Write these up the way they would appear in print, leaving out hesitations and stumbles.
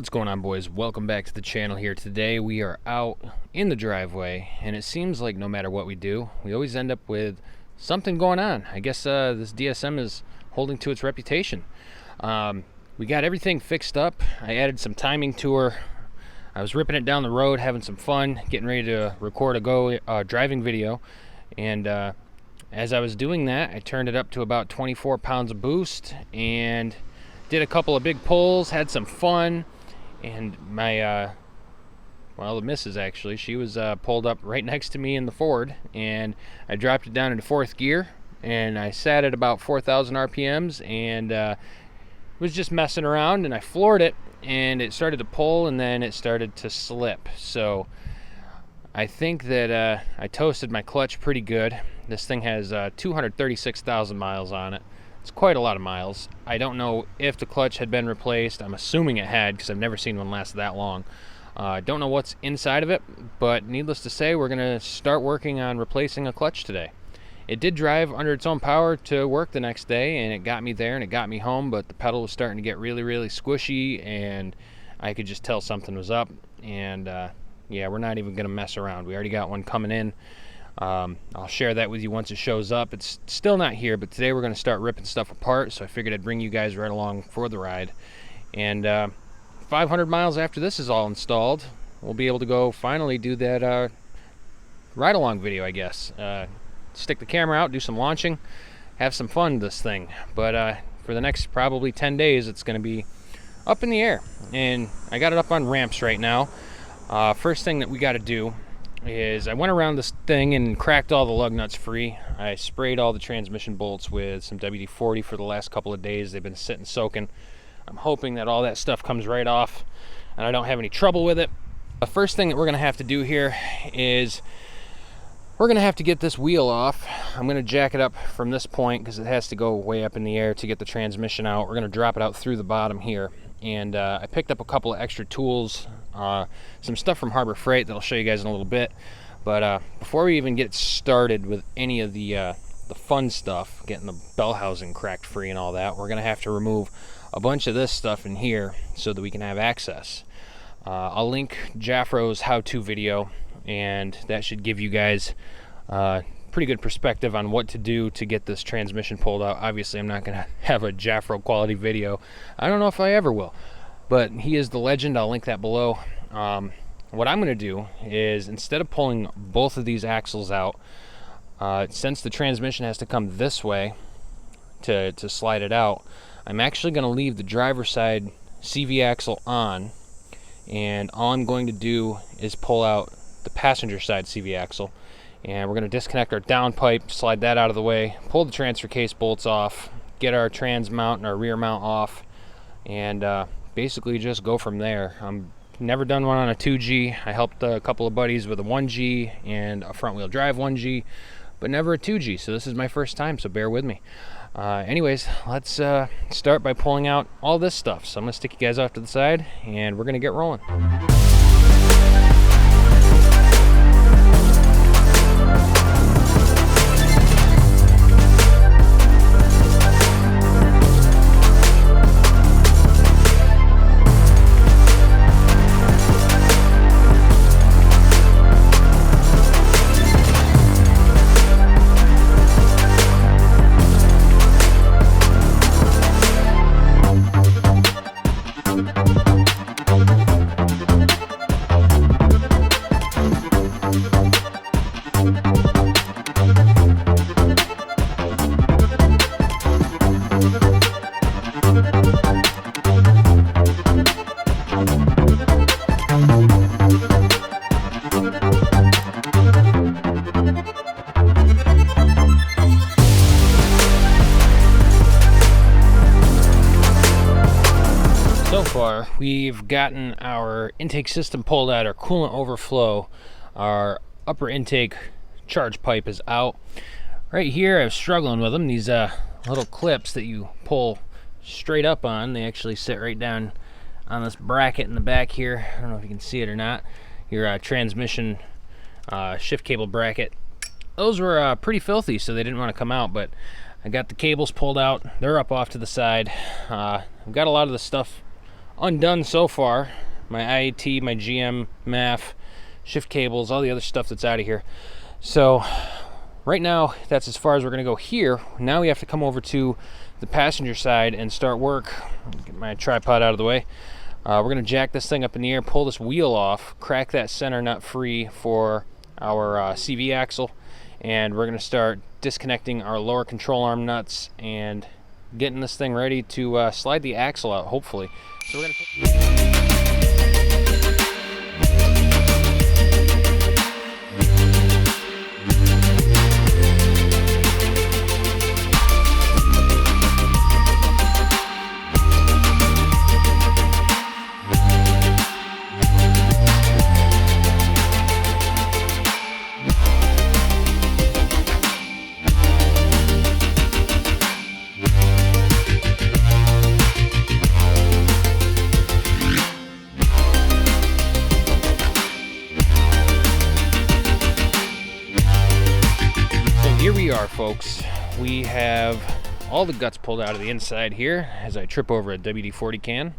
What's going on, boys? Welcome back to the channel here. Today we are out in the driveway, and it seems like no matter what we do, we always end up with something going on. I guess this DSM is holding to its reputation. We got everything fixed up. I added some timing to her. I was ripping it down the road, having some fun, getting ready to record a driving video, and as I was doing that, I turned it up to about 24 pounds of boost and did a couple of big pulls, had some fun. And my, the missus actually, she was pulled up right next to me in the Ford, and I dropped it down into fourth gear, and I sat at about 4,000 RPMs, and was just messing around, and I floored it, and it started to pull, and then it started to slip. So I think that I toasted my clutch pretty good. This thing has 236,000 miles on it. It's quite a lot of miles. I don't know if the clutch had been replaced. I'm assuming it had, because I've never seen one last that long. I don't know what's inside of it, but needless to say, we're going to start working on replacing a clutch today. It did drive under its own power to work the next day, and it got me there and it got me home, but the pedal was starting to get really, really squishy, and I could just tell something was up. And yeah, we're not even going to mess around. We already got one coming in. I'll share that with you once it shows up. It's still not here, but today we're going to start ripping stuff apart, so I figured I'd bring you guys right along for the ride. And 500 miles after this is all installed, we'll be able to go finally do that ride-along video, I guess. Stick the camera out, do some launching, have some fun with this thing. But for the next probably 10 days, it's going to be up in the air. And I got it up on ramps right now. First thing that we got to do is I went around this thing and cracked all the lug nuts free. I sprayed all the transmission bolts with some WD-40 for the last couple of days. They've been sitting soaking. I'm hoping that all that stuff comes right off and I don't have any trouble with it. The first thing that we're going to have to do here is we're going to have to get this wheel off. I'm going to jack it up from this point because it has to go way up in the air to get the transmission out. We're going to drop it out through the bottom here. And I picked up a couple of extra tools, some stuff from Harbor Freight that I'll show you guys in a little bit. But before we even get started with any of the fun stuff, getting the bell housing cracked free and all that, we're going to have to remove a bunch of this stuff in here so that we can have access. I'll link Jaffro's how-to video, and that should give you guys pretty good perspective on what to do to get this transmission pulled out. Obviously, I'm not going to have a Jaffro quality video. I don't know if I ever will, but he is the legend. I'll link that below. What I'm going to do is, instead of pulling both of these axles out, since the transmission has to come this way to slide it out, I'm actually going to leave the driver's side CV axle on, and all I'm going to do is pull out the passenger side CV axle. And we're going to disconnect our downpipe, slide that out of the way, pull the transfer case bolts off, get our trans mount and our rear mount off, and basically just go from there. I've never done one on a 2G. I helped a couple of buddies with a 1G and a front wheel drive 1G, but never a 2G, so this is my first time, so bear with me. Anyways, let's start by pulling out all this stuff. So I'm going to stick you guys off to the side, and we're going to get rolling. We've gotten our intake system pulled out, our coolant overflow, our upper intake charge pipe is out. Right here, I was struggling with them. These little clips that you pull straight up on, they actually sit right down on this bracket in the back here. I don't know if you can see it or not. Your transmission shift cable bracket. Those were pretty filthy, so they didn't want to come out, but I got the cables pulled out. They're up off to the side. I've got a lot of the stuff undone so far. My IAT, my GM, MAF, shift cables, all the other stuff that's out of here. So right now, that's as far as we're going to go here. Now we have to come over to the passenger side and start work. Get my tripod out of the way. We're going to jack this thing up in the air, pull this wheel off, crack that center nut free for our CV axle, and we're going to start disconnecting our lower control arm nuts and getting this thing ready to slide the axle out, hopefully. So we're going to... Here we are, folks. We have all the guts pulled out of the inside here as I trip over a WD-40 can.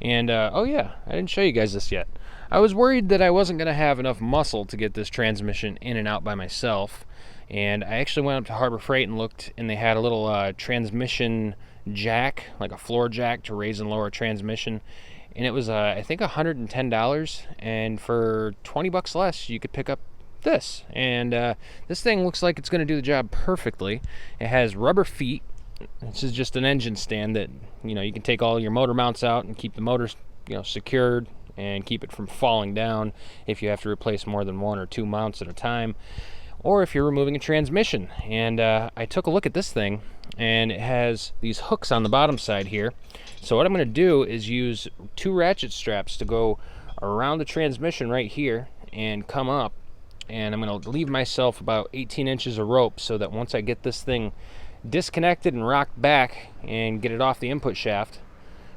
And oh yeah, I didn't show you guys this yet. I was worried that I wasn't going to have enough muscle to get this transmission in and out by myself. And I actually went up to Harbor Freight and looked, and they had a little transmission jack, like a floor jack to raise and lower transmission. And it was, I think, $110. And for 20 bucks less, you could pick up this. And this thing looks like it's going to do the job perfectly. It has rubber feet. This is just an engine stand that, you know, you can take all your motor mounts out and keep the motors, you know, secured and keep it from falling down if you have to replace more than 1 or 2 mounts at a time, or if you're removing a transmission. And I took a look at this thing, and it has these hooks on the bottom side here. So what I'm going to do is use 2 ratchet straps to go around the transmission right here and come up. And I'm going to leave myself about 18 inches of rope so that once I get this thing disconnected and rocked back and get it off the input shaft,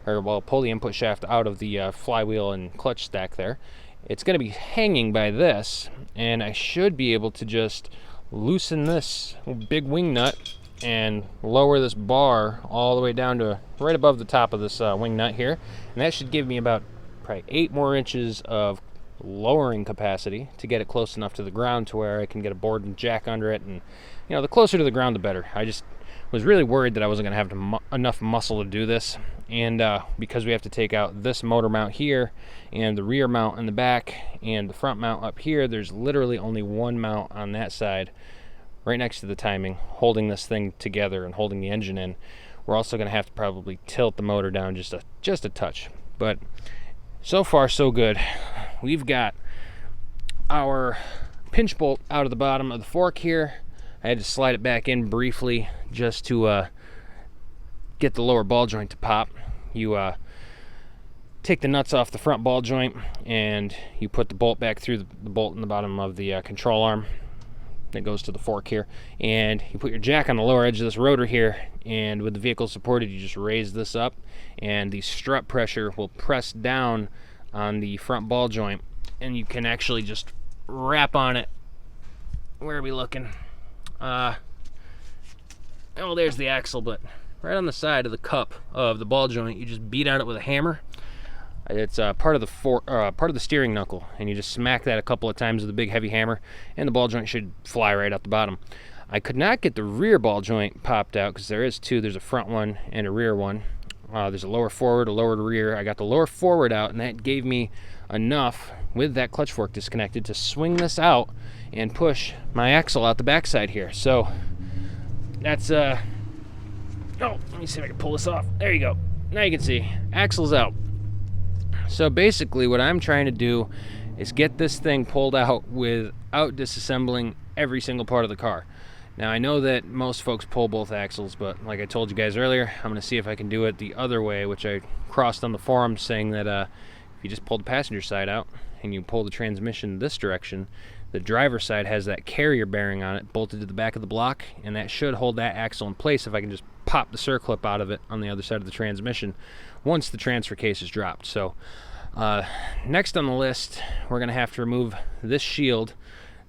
or well, pull the input shaft out of the flywheel and clutch stack there, it's going to be hanging by this, and I should be able to just loosen this big wing nut and lower this bar all the way down to right above the top of this wing nut here, and that should give me about probably 8 more inches of lowering capacity to get it close enough to the ground to where I can get a board and jack under it. And you know, the closer to the ground the better. I just was really worried that I wasn't going to have enough muscle to do this, and because we have to take out this motor mount here and the rear mount in the back and the front mount up here, there's literally only 1 mount on that side right next to the timing holding this thing together and holding the engine in. We're also going to have to probably tilt the motor down just a touch, but so far so good. We've got our pinch bolt out of the bottom of the fork here. I had to slide it back in briefly just to get the lower ball joint to pop. You take the nuts off the front ball joint and you put the bolt back through the bolt in the bottom of the control arm that goes to the fork here, and you put your jack on the lower edge of this rotor here, and with the vehicle supported, you just raise this up, and the strut pressure will press down on the front ball joint, and you can actually just wrap on it. Where are we looking? Oh, there's the axle, but right on the side of the cup of the ball joint, you just beat on it with a hammer. It's part of the steering knuckle, and you just smack that a couple of times with a big heavy hammer, and the ball joint should fly right out the bottom. I could not get the rear ball joint popped out because there is 2. There's a front one and a rear one. There's a lower forward, a lower rear. I got the lower forward out, and that gave me enough with that clutch fork disconnected to swing this out and push my axle out the backside here. So that's oh, let me see if I can pull this off. There you go. Now you can see axle's out. So basically what I'm trying to do is get this thing pulled out without disassembling every single part of the car. Now I know that most folks pull both axles, but like I told you guys earlier, I'm going to see if I can do it the other way, which I crossed on the forum saying that if you just pull the passenger side out and you pull the transmission this direction, the driver's side has that carrier bearing on it bolted to the back of the block, and that should hold that axle in place if I can just pop the circlip out of it on the other side of the transmission once the transfer case is dropped. So next on the list, we're going to have to remove this shield.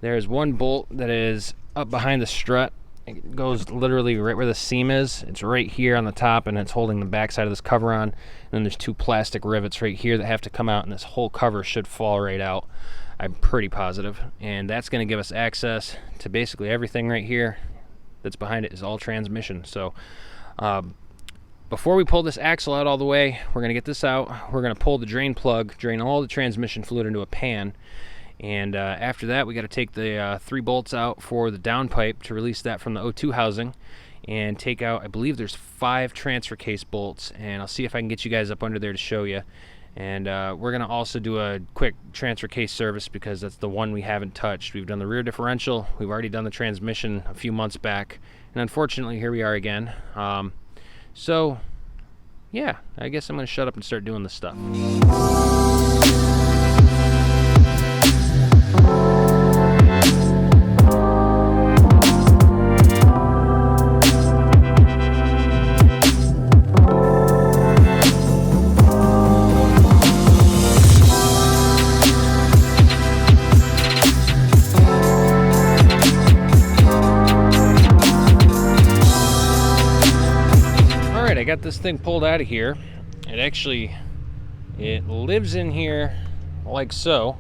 There's one bolt that is up behind the strut It goes literally right where the seam is. It's right here on the top, and it's holding the back side of this cover on. And then there's 2 plastic rivets right here that have to come out, and this whole cover should fall right out. I'm pretty positive. And that's going to give us access to basically everything right here that's behind it is all transmission. So before we pull this axle out all the way, we're going to get this out. We're going to pull the drain plug, drain all the transmission fluid into a pan. And after that, we got to take the 3 bolts out for the downpipe to release that from the O2 housing, and take out, I believe there's 5 transfer case bolts, and I'll see if I can get you guys up under there to show you. And we're going to also do a quick transfer case service because that's the one we haven't touched. We've done the rear differential, we've already done the transmission a few months back, and unfortunately here we are again. So yeah, I guess I'm going to shut up and start doing this stuff. I got this thing pulled out of here. It lives in here like so.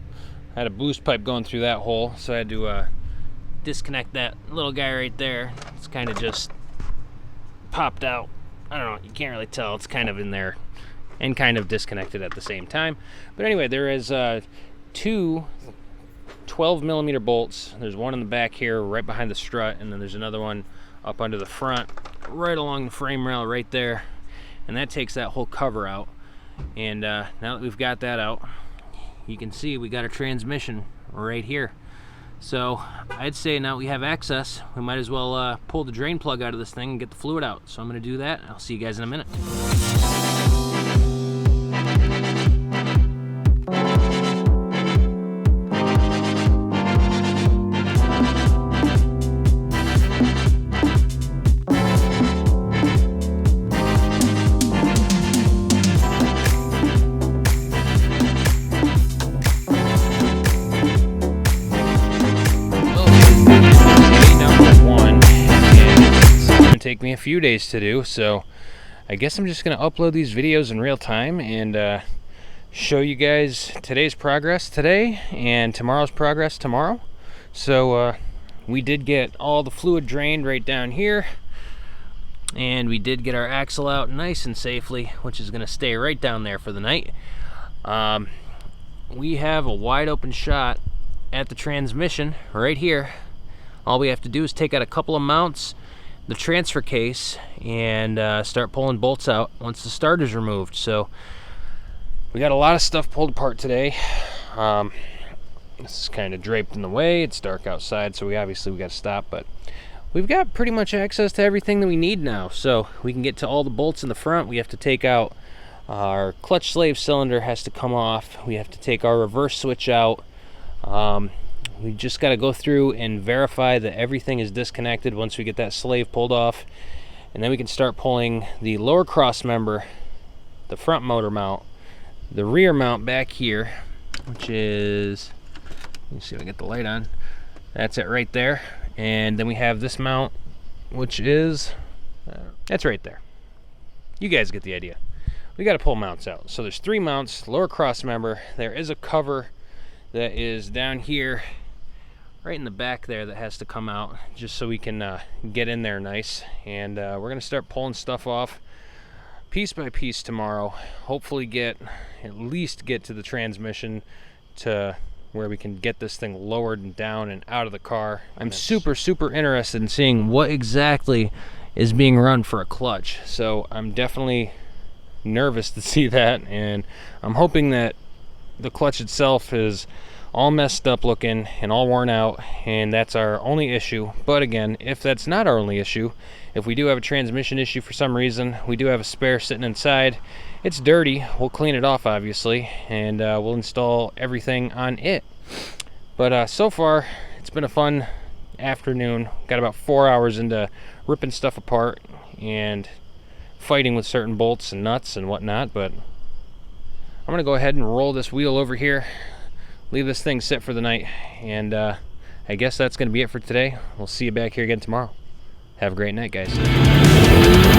I had a boost pipe going through that hole, so I had to disconnect that little guy right there. It's kind of just popped out. I don't know, you can't really tell. It's kind of in there and kind of disconnected at the same time. But anyway, there is 2 12mm bolts. There's one in the back here right behind the strut, and then there's another one up under the front right along the frame rail right there, and that takes that whole cover out. And now that we've got that out, you can see we got a transmission right here. So I'd say now we have access, we might as well pull the drain plug out of this thing and get the fluid out. So I'm going to do that. I'll see you guys in a minute. Take me a few days to do, so I guess I'm just going to upload these videos in real time and show you guys today's progress today and tomorrow's progress tomorrow. So we did get all the fluid drained right down here, and we did get our axle out nice and safely, which is going to stay right down there for the night. We have a wide open shot at the transmission right here. All we have to do is take out a couple of mounts, the transfer case, and start pulling bolts out once the starter's removed. So we got a lot of stuff pulled apart today. This is kind of draped in the way. It's dark outside, so we got to stop, but we've got pretty much access to everything that we need now, so we can get to all the bolts in the front. We have to take out our clutch slave cylinder, has to come off. We have to take our reverse switch out. We just got to go through and verify that everything is disconnected once we get that slave pulled off, and then we can start pulling the lower cross member, the front motor mount, the rear mount back here, which is, let me see if I get the light on, that's it right there. And then we have this mount, which is that's right there. You guys get the idea. We got to pull mounts out. So there's 3 mounts, lower cross member. There is a cover that is down here right in the back there that has to come out, just so we can get in there nice. And we're gonna start pulling stuff off piece by piece tomorrow. Hopefully at least get to the transmission to where we can get this thing lowered and down and out of the car. I'm super interested in seeing what exactly is being run for a clutch, so I'm definitely nervous to see that, and I'm hoping that the clutch itself is all messed up looking and all worn out, and that's our only issue. But again, if that's not our only issue, if we do have a transmission issue for some reason, we do have a spare sitting inside. It's dirty, we'll clean it off obviously, and we'll install everything on it. But so far it's been a fun afternoon. Got about 4 hours into ripping stuff apart and fighting with certain bolts and nuts and whatnot. But I'm gonna go ahead and roll this wheel over here, leave this thing sit for the night, and I guess that's going to be it for today. We'll see you back here again tomorrow. Have a great night, guys.